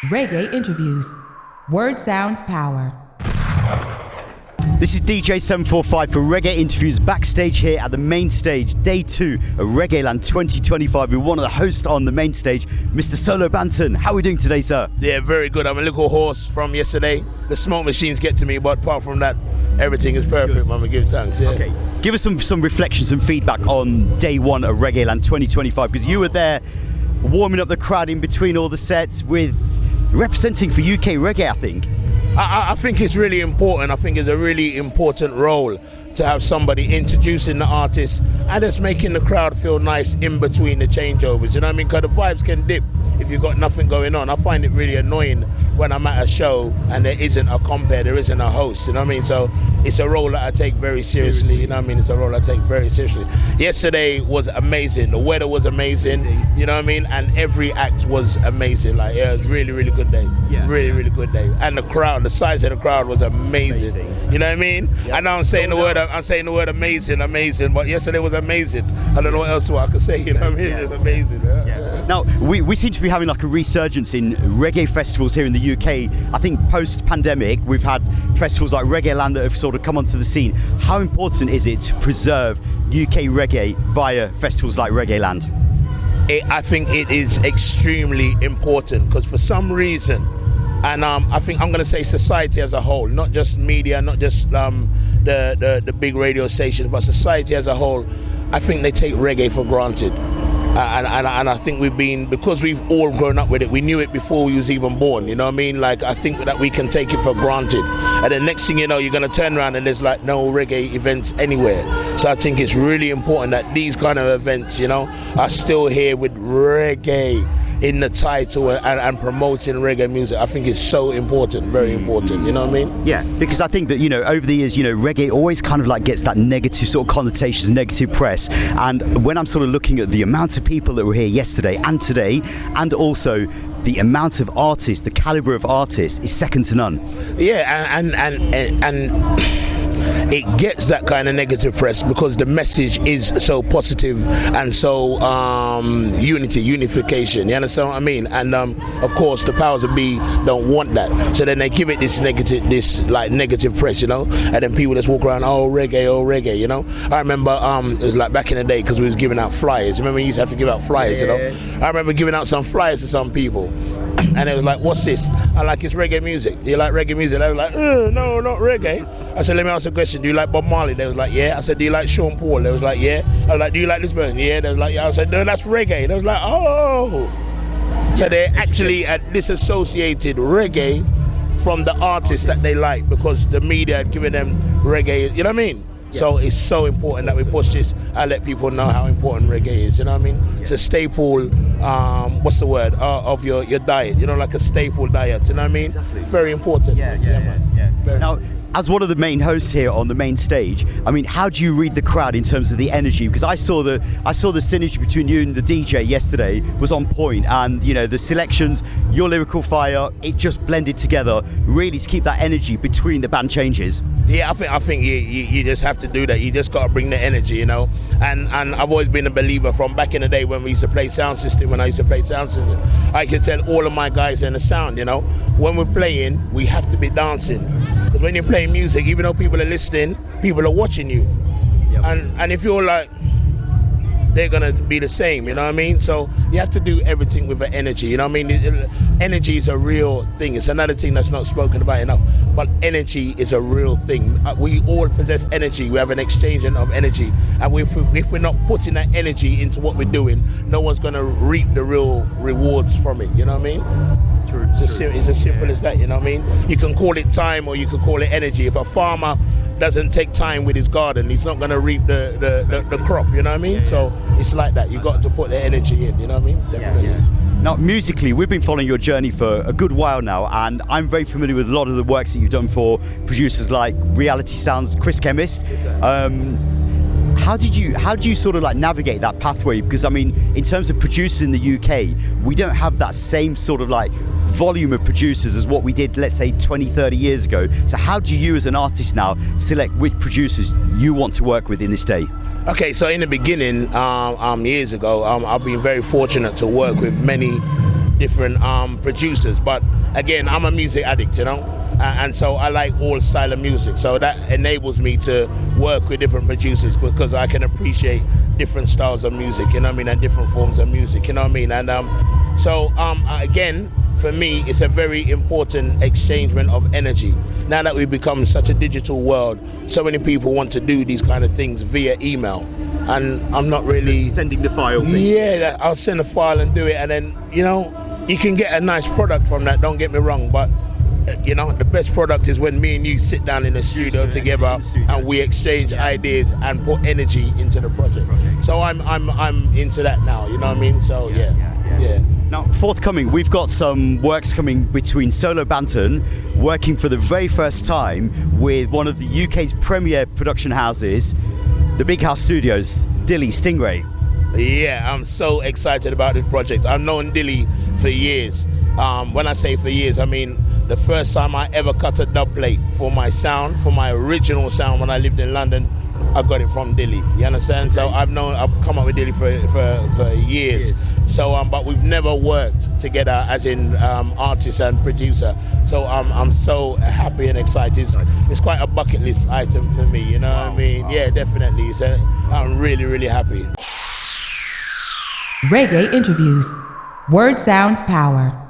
Reggae interviews. Word sound power. This is DJ 745 for Reggae Interviews backstage here at the main stage, day 2 of Reggae Land 2025 with one of the hosts on the main stage, Mr. Solo Banton. How are we doing today, sir? Yeah, very good. I'm a little hoarse from yesterday. The smoke machines get to me, but apart from that, everything is perfect. Mama, give thanks. Yeah. Okay, give us some reflections and feedback on day 1 of Reggae Land 2025, because you were there warming up the crowd in between all the sets with representing for UK reggae, I think. I think it's really important. I think it's a really important role to have somebody introducing the artist and just making the crowd feel nice in between the changeovers. You know what I mean? Because the vibes can dip if you've got nothing going on. I find it really annoying when I'm at a show and there isn't a compere, there isn't a host. You know what I mean? So it's a role that I take very seriously. You know what I mean? It's a role I take very seriously. Yesterday was amazing. The weather was amazing. You know what I mean? And every act was amazing. Like, yeah, it was really, really good day. Yeah. Really, really good day. And the crowd, the size of the crowd was amazing. You know what I mean? Yeah. I know I'm saying the word amazing, but yesterday was amazing. I don't know what else I could say. You know what I mean? It was amazing. Yeah. Now, we seem to be having like a resurgence in reggae festivals here in the UK. I think post-pandemic, we've had festivals like Reggae Land that have sort of come onto the scene. How important is it to preserve UK reggae via festivals like Reggae Land? I think it is extremely important because for some reason, and I think I'm going to say society as a whole, not just media, not just the big radio stations, but society as a whole, I think they take reggae for granted. And I think because we've all grown up with it, we knew it before we was even born, you know what I mean? Like, I think that we can take it for granted. And the next thing you know, you're going to turn around and there's like no reggae events anywhere. So I think it's really important that these kind of events, you know, are still here with reggae in the title and promoting reggae music. I think it's so important, very important, you know what I mean? Yeah, because I think that, you know, over the years, you know, reggae always kind of like gets that negative sort of connotations, negative press. And when I'm sort of looking at the amount of people that were here yesterday and today, and also the amount of artists, the caliber of artists is second to none. Yeah, and it gets that kind of negative press because the message is so positive and so unification. You understand what I mean? And of course, the powers that be don't want that, so then they give it this negative press, you know. And then people just walk around, oh reggae, you know. I remember it was like back in the day because we was giving out flyers. Remember, we used to have to give out flyers, you know. I remember giving out some flyers to some people. And it was like, what's this? I like, it's reggae music. You like reggae music? They was like, no, not reggae. I said, let me ask a question. Do you like Bob Marley? They was like, yeah. I said, do you like Sean Paul? They was like, yeah. I was like, do you like this person? Yeah. They was like, yeah. I said, no, that's reggae. They was like, oh. So they actually disassociated reggae from the artists that they like because the media had given them reggae. You know what I mean? Yeah. So it's so important that we push this and let people know how important reggae is. You know what I mean? Yeah. It's a staple. What's the word of your diet? You know, like a staple diet. You know what I mean? Exactly. Very important. Yeah. Now, as one of the main hosts here on the main stage, I mean, how do you read the crowd in terms of the energy? Because I saw the synergy between you and the DJ yesterday was on point, and you know the selections, your lyrical fire, it just blended together really to keep that energy between the band changes. Yeah, I think you just have to do that. You just got to bring the energy, you know. And I've always been a believer from back in the day when we used to play sound system. When I used to play sound system, I used to tell all of my guys in the sound, you know, when we're playing, we have to be dancing. Because when you're playing music, even though people are listening, people are watching you. Yep. And if you're like, they're gonna be the same, you know what I mean? So you have to do everything with an energy, you know what I mean? Energy is a real thing. It's another thing that's not spoken about enough, but energy is a real thing. We all possess energy. We have an exchange of energy, and if we're not putting that energy into what we're doing, no one's gonna reap the real rewards from it, you know what I mean? True. It's as simple as that, you know what I mean? You can call it time or you can call it energy. If a farmer doesn't take time with his garden, he's not going to reap the crop, you know what I mean? So it's like that. You got to put the energy in, you know what I mean? Definitely. Yeah. Now, musically, we've been following your journey for a good while now, and I'm very familiar with a lot of the works that you've done for producers like Reality Sounds, Chris Chemist. How did you sort of like navigate that pathway? Because I mean, in terms of producers in the UK, we don't have that same sort of like volume of producers as what we did, let's say 20, 30 years ago. So how do you as an artist now select which producers you want to work with in this day? Okay, so in the beginning, years ago, I've been very fortunate to work with many different producers. But again, I'm a music addict, you know, and so I like all style of music. So that enables me to work with different producers because I can appreciate different styles of music, you know what I mean, and different forms of music, you know what I mean. And so again, for me, it's a very important exchangement of energy. Now that we've become such a digital world, so many people want to do these kind of things via email, and I'm not really sending the file thing. Yeah, I'll send a file and do it, and then, you know, you can get a nice product from that, don't get me wrong, but you know, the best product is when me and you sit down in the studio together and we exchange ideas and put energy into the project. So I'm into that now, you know what I mean? So yeah. Now, forthcoming, we've got some works coming between Solo Banton, working for the very first time with one of the UK's premier production houses, the Big House Studios, Dilly Stingray. Yeah, I'm so excited about this project. I've known Dilly for years. When I say for years, I mean the first time I ever cut a dub plate for my sound, for my original sound when I lived in London, I got it from Dilly. You understand? So I've come up with Dilly for years. So but we've never worked together as in artist and producer. So I'm so happy and excited. It's quite a bucket list item for me, you know what I mean? Yeah, definitely. So I'm really, really happy. Reggae interviews. Word sound power.